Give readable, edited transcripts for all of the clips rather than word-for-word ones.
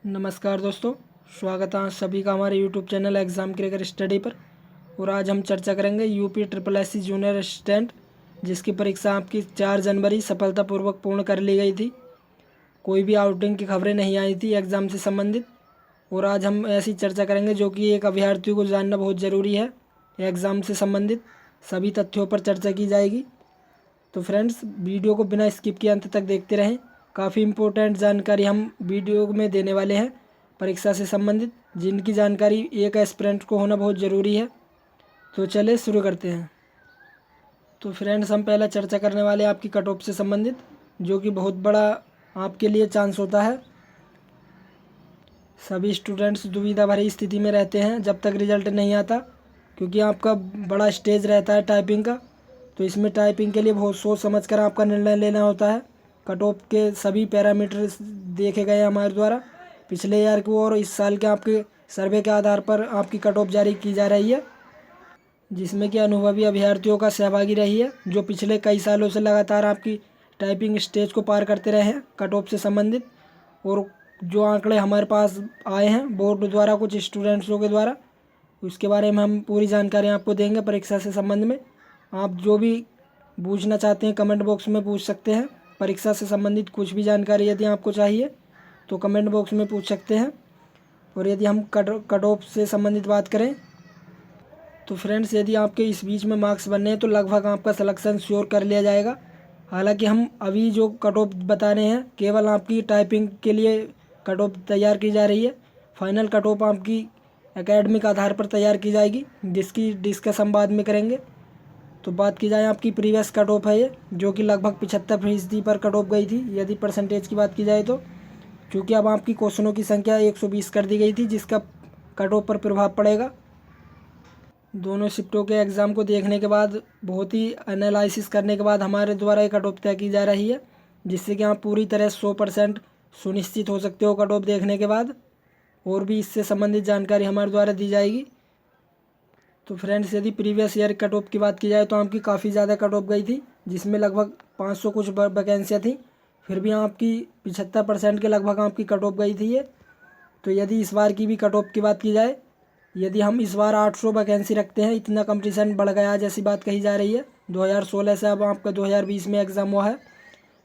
नमस्कार दोस्तों, स्वागत है आप सभी का हमारे YouTube channel exam cracker study पर। और आज हम चर्चा करेंगे UP triple S C junior assistant, जिसकी परीक्षा आपकी 4 जनवरी सफलतापूर्वक पूर्ण कर ली गई थी। कोई भी आउटिंग की खबरें नहीं आई थी एग्ज़ाम से संबंधित। और आज हम ऐसी चर्चा करेंगे जो कि एक अभ्यर्थी को जानना बहुत ज़रूरी है। एग्ज़ाम से संबंधित सभी तथ्यों पर चर्चा की जाएगी। तो फ्रेंड्स, वीडियो को बिना स्किप किए अंत तक देखते रहें। काफ़ी इम्पोर्टेंट जानकारी हम वीडियो में देने वाले हैं परीक्षा से संबंधित, जिनकी जानकारी एक एस्पिरेंट को होना बहुत ज़रूरी है। तो चलिए शुरू करते हैं। तो फ्रेंड्स, हम पहला चर्चा करने वाले हैं आपकी कट ऑफ से संबंधित, जो कि बहुत बड़ा आपके लिए चांस होता है। सभी स्टूडेंट्स दुविधा भरी स्थिति में रहते हैं जब तक रिजल्ट नहीं आता, क्योंकि आपका बड़ा स्टेज रहता है टाइपिंग का। तो इसमें टाइपिंग के लिए बहुत सोच समझ कर आपका निर्णय लेना होता है। कट ऑफ के सभी पैरामीटर देखे गए हैं हमारे द्वारा पिछले ईयर को, और इस साल के आपके सर्वे के आधार पर आपकी कट ऑफ जारी की जा रही है, जिसमें कि अनुभवी अभ्यर्थियों का सहभागी रही है, जो पिछले कई सालों से लगातार आपकी टाइपिंग स्टेज को पार करते रहे हैं कट ऑफ से संबंधित। और जो आंकड़े हमारे पास आए हैं बोर्ड द्वारा कुछ स्टूडेंट्सों के द्वारा, उसके बारे में हम पूरी जानकारी आपको देंगे परीक्षा से संबंध में। आप जो भी पूछना चाहते हैं कमेंट बॉक्स में पूछ सकते हैं। परीक्षा से संबंधित कुछ भी जानकारी यदि आपको चाहिए तो कमेंट बॉक्स में पूछ सकते हैं। और यदि हम कट ऑफ से संबंधित बात करें तो फ्रेंड्स, यदि आपके इस बीच में मार्क्स बनने हैं तो लगभग आपका सिलेक्शन श्योर कर लिया जाएगा। हालांकि हम अभी जो कट ऑफ बता रहे हैं केवल आपकी टाइपिंग के लिए कट ऑफ तैयार की जा रही है। फाइनल कट ऑफ आपकी एकेडमिक आधार पर तैयार की जाएगी, जिसकी डिस्कशन बाद में करेंगे। तो बात की जाए आपकी प्रीवियस कट ऑफ है ये, जो कि लगभग 75% पर कट ऑफ गई थी यदि परसेंटेज की बात की जाए तो। क्योंकि अब आपकी क्वेश्चनों की संख्या 120 कर दी गई थी, जिसका कट ऑफ पर प्रभाव पड़ेगा। दोनों शिफ्टों के एग्ज़ाम को देखने के बाद, बहुत ही एनालिसिस करने के बाद हमारे द्वारा एक कट ऑफ तय की जा रही है, जिससे कि आप पूरी तरह 100% सुनिश्चित हो सकते हो कट ऑफ देखने के बाद। और भी इससे संबंधित जानकारी हमारे द्वारा दी जाएगी। तो फ्रेंड्स, यदि प्रीवियस ईयर कट ऑफ की बात की जाए तो आपकी काफ़ी ज़्यादा कट ऑफ गई थी, जिसमें लगभग 500 कुछ वैकेंसियाँ थी। फिर भी आपकी 75% के लगभग आपकी कट ऑफ गई थी ये। तो यदि इस बार की भी कट ऑफ की बात की जाए, यदि हम इस बार 800 वैकेंसी रखते हैं, इतना कंपटीशन बढ़ गया जैसी बात कही जा रही है 2016 से अब आपका 2020 में एग्ज़ाम हुआ है।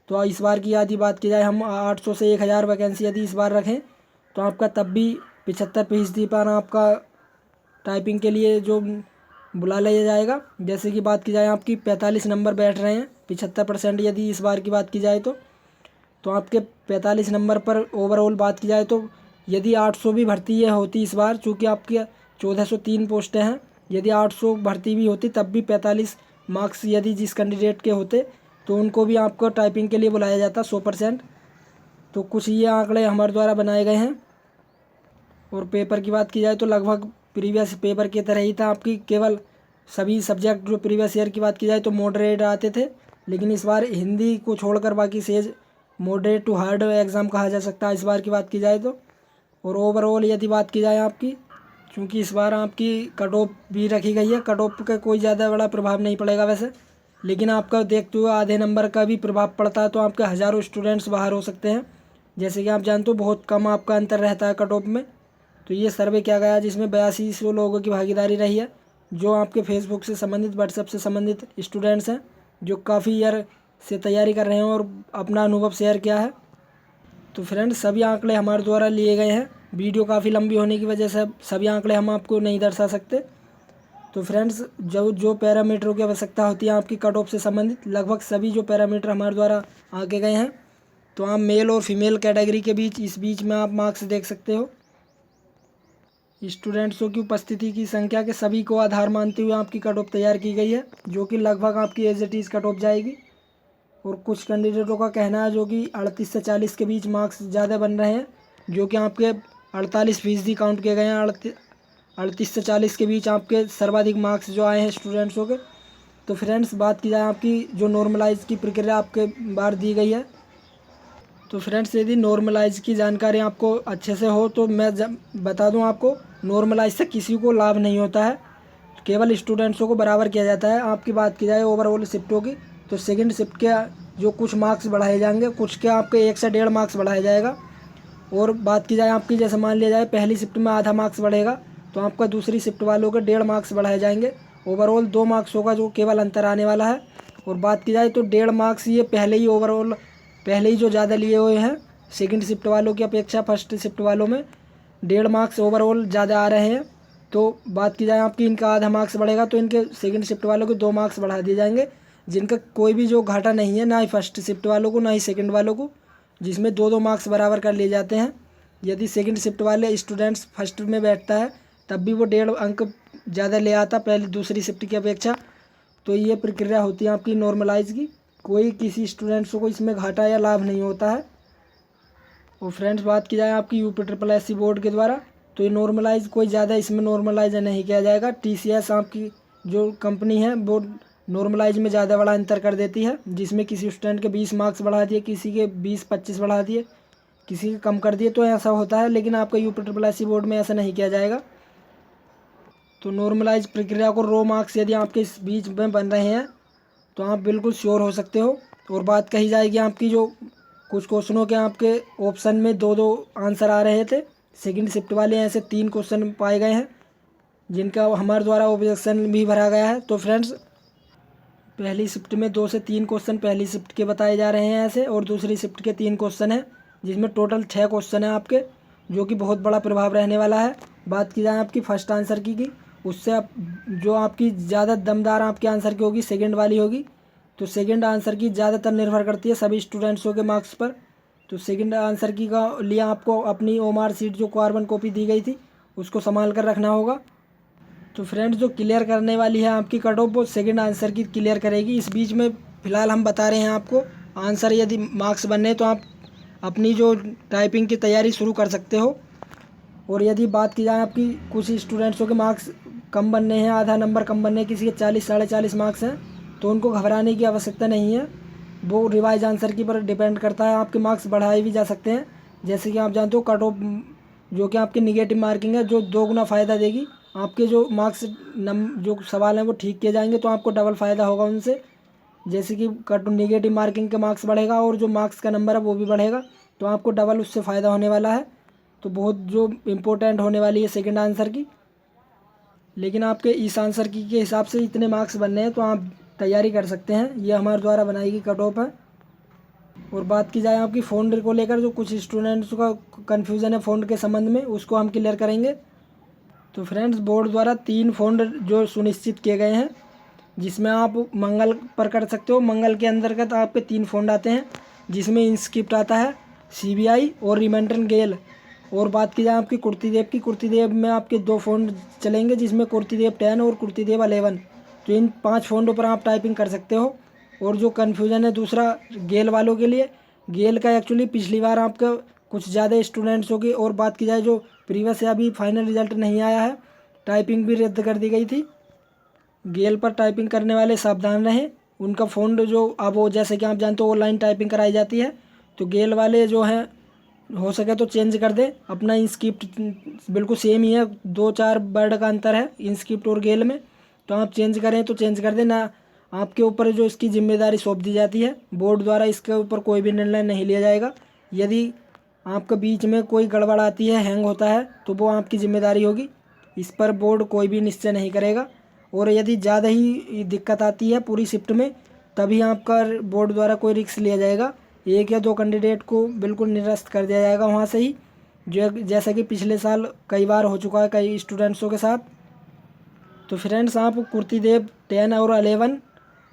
तो इस बार की यदि बात की जाए, हम 800 से 1000 वैकेंसी यदि इस बार रखें तो आपका तब भी 75% पर आपका टाइपिंग के लिए जो बुला लिया जाएगा। जैसे कि बात की जाए आपकी 45 नंबर बैठ रहे हैं 75% यदि इस बार की बात की जाए तो आपके 45 नंबर पर ओवरऑल बात की जाए तो यदि 800 भी भर्ती ये होती इस बार, चूँकि आपकी 1403 पोस्टें हैं, यदि 800 भर्ती भी होती तब भी 45 मार्क्स यदि जिस कैंडिडेट के होते तो उनको भी आपको टाइपिंग के लिए बुलाया जाता 100%। तो कुछ ये आंकड़े हमारे द्वारा बनाए गए हैं। और पेपर की बात की जाए तो लगभग प्रीवियस पेपर की तरह ही था आपकी, केवल सभी सब्जेक्ट जो प्रीवियस ईयर की बात की जाए तो मॉडरेट आते थे, लेकिन इस बार हिंदी को छोड़कर बाकी सेज मॉडरेट टू हार्ड एग्ज़ाम कहा जा सकता है इस बार की बात की जाए तो। और ओवरऑल यदि बात की जाए आपकी, क्योंकि इस बार आपकी कट ऑफ भी रखी गई है, कट ऑफ का कोई ज़्यादा बड़ा प्रभाव नहीं पड़ेगा वैसे, लेकिन आपका देखते हुए आधे नंबर का भी प्रभाव पड़ता है तो आपके हज़ारों स्टूडेंट्स बाहर हो सकते हैं। जैसे कि आप जानते हो बहुत कम आपका अंतर रहता है कट ऑफ में। तो ये सर्वे किया गया जिसमें 8200 लोगों की भागीदारी रही है, जो आपके फेसबुक से संबंधित, व्हाट्सएप से संबंधित स्टूडेंट्स हैं, जो काफ़ी ईयर से तैयारी कर रहे हैं और अपना अनुभव शेयर किया है। तो फ्रेंड्स, सभी आंकड़े हमारे द्वारा लिए गए हैं। वीडियो काफ़ी लंबी होने की वजह से सभी आंकड़े हम आपको नहीं दर्शा सकते। तो फ्रेंड्स, जो जो पैरामीटरों की आवश्यकता होती है आपकी कट ऑफ से संबंधित, लगभग सभी जो पैरामीटर हमारे द्वारा आके गए हैं। तो आप मेल और फीमेल कैटेगरी के बीच, इस बीच में आप मार्क्स देख सकते हो। स्टूडेंट्सों की उपस्थिति की संख्या के सभी को आधार मानते हुए आपकी कट ऑफ तैयार की गई है, जो कि लगभग आपकी as it is cut off जाएगी। और कुछ कैंडिडेटों का कहना है जो कि 38 से 40 के बीच मार्क्स ज़्यादा बन रहे हैं, जो कि आपके 48% काउंट किए गए हैं। 38 से 40 के बीच आपके सर्वाधिक मार्क्स जो आए हैं स्टूडेंट्सों के। तो फ्रेंड्स, बात की जाए आपकी जो नॉर्मलाइज की प्रक्रिया आपके बार दी गई है, तो फ्रेंड्स यदि नॉर्मलाइज की जानकारी आपको अच्छे से हो तो मैं बता दूं आपको, नॉर्मलाइज से किसी को लाभ नहीं होता है, केवल स्टूडेंट्सों को बराबर किया जाता है। आपकी बात की जाए ओवरऑल शिफ्टों की, तो सेकंड शिफ्ट के जो कुछ मार्क्स बढ़ाए जाएंगे, कुछ के आपके 1 से 1.5 मार्क्स बढ़ाया जाएगा। और बात की जाए आपकी, जैसे मान लिया जाए पहली शिफ्ट में आधा मार्क्स बढ़ेगा तो आपका दूसरी शिफ्ट वालों के 1.5 मार्क्स बढ़ाए जाएंगे। ओवरऑल 2 मार्क्स होगा जो केवल अंतर आने वाला है। और बात की जाए तो 1.5 मार्क्स ये पहले ही ओवरऑल पहले ही जो ज़्यादा लिए हुए हैं सेकंड शिफ्ट वालों की अपेक्षा फर्स्ट शिफ्ट वालों में 1.5 मार्क्स ओवरऑल ज़्यादा आ रहे हैं। तो बात की जाए आपकी, इनका आधा मार्क्स बढ़ेगा तो इनके सेकंड शिफ्ट वालों के 2 मार्क्स बढ़ा दिए जाएंगे, जिनका कोई भी जो घाटा नहीं है, ना ही फर्स्ट शिफ्ट वालों को ना ही सेकंड वालों को, जिसमें 2-2 मार्क्स बराबर कर लिए जाते हैं। यदि सेकंड शिफ्ट वाले स्टूडेंट्स फर्स्ट में बैठता है तब भी वो 1.5 अंक ज़्यादा ले आता पहले दूसरी शिफ्ट की अपेक्षा। तो ये प्रक्रिया होती है आपकी नॉर्मलाइज की, कोई किसी स्टूडेंट्स को इसमें घाटा या लाभ नहीं होता है। और फ्रेंड्स बात की जाए आपकी UP SSC बोर्ड के द्वारा, तो ये नॉर्मलाइज कोई ज़्यादा इसमें नॉर्मलाइज नहीं किया जाएगा। TCS आपकी जो कंपनी है वो नॉर्मलाइज में ज़्यादा बड़ा अंतर कर देती है, जिसमें किसी स्टूडेंट के 20 मार्क्स बढ़ा दिए, किसी के 20-25 बढ़ा दिए, किसी के कम कर दिए, तो ऐसा होता है। लेकिन आपका UP SSC बोर्ड में ऐसा नहीं किया जाएगा। तो नॉर्मलाइज प्रक्रिया को रो मार्क्स यदि आपके इस बीच में बन रहे हैं तो आप बिल्कुल श्योर हो सकते हो। और बात कही जाएगी आपकी, जो कुछ क्वेश्चनों के आपके ऑप्शन में 2-2 आंसर आ रहे थे, सेकंड शिफ्ट वाले ऐसे 3 क्वेश्चन पाए गए हैं जिनका हमारे द्वारा ऑब्जेक्शन भी भरा गया है। तो फ्रेंड्स पहली शिफ्ट में 2 से 3 क्वेश्चन पहली शिफ्ट के बताए जा रहे हैं ऐसे, और दूसरी शिफ्ट के 3 क्वेश्चन हैं, जिसमें टोटल 6 क्वेश्चन हैं आपके, जो कि बहुत बड़ा प्रभाव रहने वाला है। बात की जाए आपकी फर्स्ट आंसर की उससे आप जो आपकी ज़्यादा दमदार आपके आंसर की होगी सेकंड वाली होगी। तो सेकंड आंसर की ज़्यादातर निर्भर करती है सभी स्टूडेंट्सों के मार्क्स पर। तो सेकंड आंसर की का लिए आपको अपनी OMR शीट जो कार्बन कॉपी दी गई थी उसको संभाल कर रखना होगा। तो फ्रेंड्स जो क्लियर करने वाली है आपकी कट ऑफ वो सेकंड आंसर की क्लियर करेगी। इस बीच में फ़िलहाल हम बता रहे हैं आपको आंसर, यदि मार्क्स बनने तो आप अपनी जो टाइपिंग की तैयारी शुरू कर सकते हो। और यदि बात की जाए आपकी, कुछ स्टूडेंट्सों के मार्क्स कम बनने हैं, आधा नंबर कम बनने, किसी के 40-40.5 मार्क्स हैं, तो उनको घबराने की आवश्यकता नहीं है। वो रिवाइज आंसर की पर डिपेंड करता है, आपके मार्क्स बढ़ाए भी जा सकते हैं। जैसे कि आप जानते हो कट ऑफ जो कि आपकी निगेटिव मार्किंग है, जो 2 गुना फ़ायदा देगी। आपके जो मार्क्स जो सवाल हैं वो ठीक किए जाएंगे तो आपको डबल फ़ायदा होगा उनसे। जैसे कि कट निगेटिव मार्किंग के मार्क्स बढ़ेगा और जो मार्क्स का नंबर है वो भी बढ़ेगा, तो आपको डबल उससे फ़ायदा होने वाला है। तो बहुत जो इम्पोर्टेंट होने वाली है सेकंड आंसर की। लेकिन आपके इस आंसर की के हिसाब से इतने मार्क्स बनने हैं तो आप तैयारी कर सकते हैं, ये हमारे द्वारा बनाई गई कट ऑफ है। और बात की जाए आपकी फ़ॉन्ट को लेकर, जो कुछ स्टूडेंट्स का कन्फ्यूज़न है फ़ॉन्ट के संबंध में, उसको हम क्लियर करेंगे। तो फ्रेंड्स बोर्ड द्वारा 3 फ़ॉन्ट जो सुनिश्चित किए गए हैं, जिसमें आप मंगल पर कर सकते हो। मंगल के अंतर्गत आपके 3 फ़ॉन्ट आते हैं, जिसमें इंस्क्रिप्ट आता है, CBI और रिमेंटन गेल। और बात की जाए आपकी कुर्तीदेव में आपके 2 फ़ॉन्ट चलेंगे, जिसमें कुर्तीदेव 10 और कुर्तीदेव 11। तो इन 5 फ़ॉन्टों पर आप टाइपिंग कर सकते हो। और जो कन्फ्यूज़न है दूसरा गेल वालों के लिए, गेल का एक्चुअली पिछली बार आपका कुछ ज़्यादा स्टूडेंट्स की, और बात की जाए जो प्रीवियस है अभी फाइनल रिजल्ट नहीं आया है, टाइपिंग भी रद्द कर दी गई थी। गेल पर टाइपिंग करने वाले सावधान रहें, उनका फ़ॉन्ट जो अब वो जैसे कि आप जानते हो ऑनलाइन टाइपिंग कराई जाती है, तो गेल वाले जो हैं हो सके तो चेंज कर दें। अपना इंस्क्रिप्ट बिल्कुल सेम ही है, 2-4 वर्ड का अंतर है इंस्क्रिप्ट और गेल में, तो आप चेंज करें तो चेंज कर दें ना। आपके ऊपर जो इसकी जिम्मेदारी सौंप दी जाती है बोर्ड द्वारा, इसके ऊपर कोई भी निर्णय नहीं लिया जाएगा। यदि आपके बीच में कोई गड़बड़ आती है, हैंग होता है, तो वो आपकी जिम्मेदारी होगी, इस पर बोर्ड कोई भी निश्चय नहीं करेगा। और यदि ज़्यादा ही दिक्कत आती है पूरी शिफ्ट में, तभी आपका बोर्ड द्वारा कोई रिस्क लिया जाएगा। 1 या 2 कैंडिडेट को बिल्कुल निरस्त कर दिया जाएगा वहाँ से ही, जो जैसा कि पिछले साल कई बार हो चुका है कई स्टूडेंट्सों के साथ। तो फ्रेंड्स आप कुर्तीदेव 10 और 11,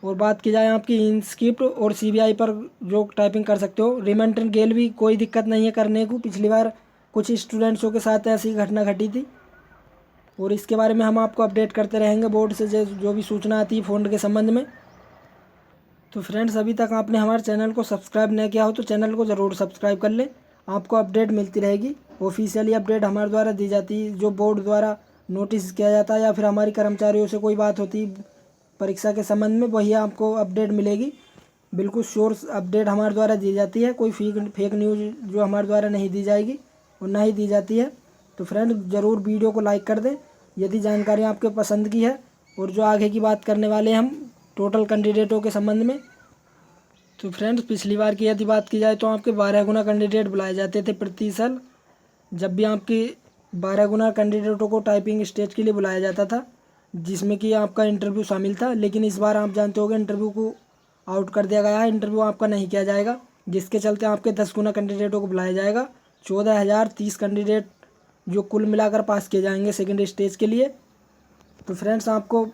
और बात की जाए आपकी इंस्क्रिप्ट और CBI पर जो टाइपिंग कर सकते हो। रिमेंटन गेल भी कोई दिक्कत नहीं है करने को, पिछली बार कुछ स्टूडेंट्सों के साथ ऐसी घटना घटी थी, और इसके बारे में हम आपको अपडेट करते रहेंगे बोर्ड से जो भी सूचना आती है फ़ॉन्ट के संबंध में। तो फ्रेंड्स अभी तक आपने हमारे चैनल को सब्सक्राइब नहीं किया हो तो चैनल को ज़रूर सब्सक्राइब कर लें, आपको अपडेट मिलती रहेगी। ऑफिशियली अपडेट हमारे द्वारा दी जाती है, जो बोर्ड द्वारा नोटिस किया जाता है या फिर हमारी कर्मचारियों से कोई बात होती परीक्षा के संबंध में, वही आपको अपडेट मिलेगी। बिल्कुल श्योर अपडेट हमारे द्वारा दी जाती है, कोई फेक न्यूज़ जो हमारे द्वारा नहीं दी जाएगी और ना ही दी जाती है। तो फ्रेंड ज़रूर वीडियो को लाइक कर दें यदि जानकारी आपके पसंद की है। और जो आगे की बात करने वाले हैं हम टोटल कैंडिडेटों के संबंध में, तो फ्रेंड्स पिछली बार की यदि बात की जाए तो आपके 12 गुना कैंडिडेट बुलाए जाते थे प्रति साल। जब भी आपके 12 गुना कैंडिडेटों को टाइपिंग स्टेज के लिए बुलाया जाता था, जिसमें कि आपका इंटरव्यू शामिल था। लेकिन इस बार आप जानते होंगे इंटरव्यू को आउट कर दिया गया है, इंटरव्यू आपका नहीं किया जाएगा, जिसके चलते आपके 10 गुना कैंडिडेटों को बुलाया जाएगा। 14,030 कैंडिडेट जो कुल मिलाकर पास किए जाएंगे सेकेंड स्टेज के लिए। तो फ्रेंड्स आपको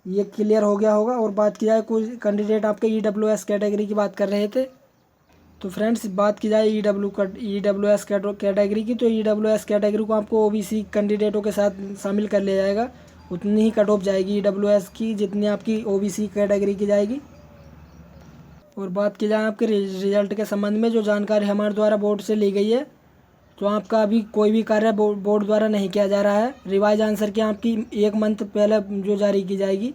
ये क्लियर हो गया होगा। और बात की जाए कुछ कैंडिडेट आपके EWS कैटेगरी की बात कर रहे थे। तो फ्रेंड्स बात की जाए EWS कैटेगरी की, तो EWS कैटेगरी को आपको OBC कैंडिडेटों के साथ शामिल कर लिया जाएगा। उतनी ही कट ऑफ जाएगी EWS की जितनी आपकी OBC कैटेगरी की जाएगी। और बात की जाए आपके रिजल्ट के संबंध में, जो जानकारी हमारे द्वारा बोर्ड से ली गई है, तो आपका अभी कोई भी कार्य बोर्ड द्वारा नहीं किया जा रहा है। रिवाइज आंसर की आपकी 1 मंथ पहले जो जारी की जाएगी,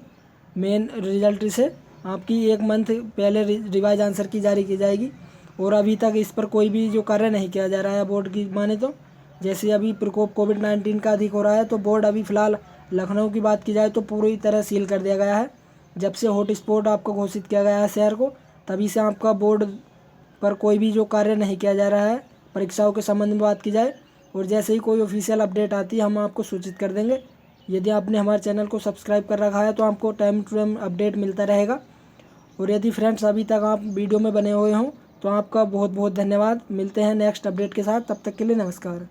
मेन रिजल्ट से आपकी 1 मंथ पहले रिवाइज आंसर की जारी की जाएगी। और अभी तक इस पर कोई भी जो कार्य नहीं किया जा रहा है बोर्ड की माने तो। जैसे अभी प्रकोप कोविड-19 का अधिक हो रहा है, तो बोर्ड अभी फ़िलहाल लखनऊ की बात की जाए तो पूरी तरह सील कर दिया गया है। जब से हॉटस्पॉट आपको घोषित किया गया है शहर को, तभी से आपका बोर्ड पर कोई भी जो कार्य नहीं किया जा रहा है परीक्षाओं के संबंध में बात की जाए। और जैसे ही कोई ऑफिशियल अपडेट आती है हम आपको सूचित कर देंगे। यदि आपने हमारे चैनल को सब्सक्राइब कर रखा है तो आपको टाइम टू टाइम अपडेट मिलता रहेगा। और यदि फ्रेंड्स अभी तक आप वीडियो में बने हुए हों तो आपका बहुत बहुत धन्यवाद। मिलते हैं नेक्स्ट अपडेट के साथ, तब तक के लिए नमस्कार।